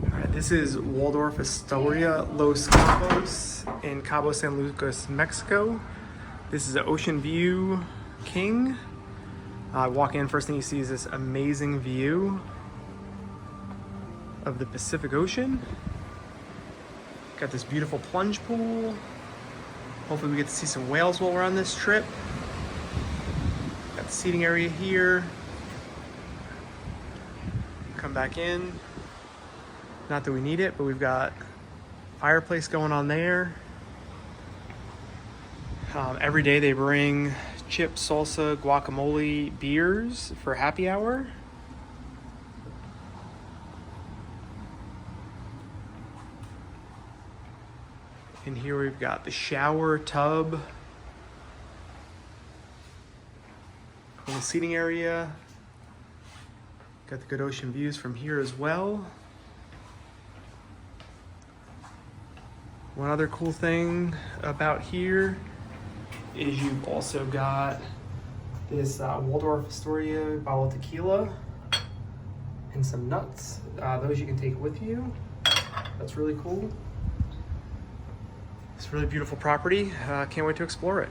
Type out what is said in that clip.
Alright, this is Waldorf Astoria Los Cabos in Cabo San Lucas, Mexico. This is an ocean view king. Walk in, first thing you see is this amazing view of the Pacific Ocean. Got this beautiful plunge pool. Hopefully we get to see some whales while we're on this trip. Got the seating area here. Come back in. Not that we need it, but we've got fireplace going on there. Every day they bring chips, salsa, guacamole, beers for happy hour. And here we've got the shower tub. Little seating area. Got the good ocean views from here as well. One other cool thing about here is you've also got this Waldorf Astoria bottle of tequila and some nuts. Those you can take with you. That's really cool. It's a really beautiful property. Can't wait to explore it.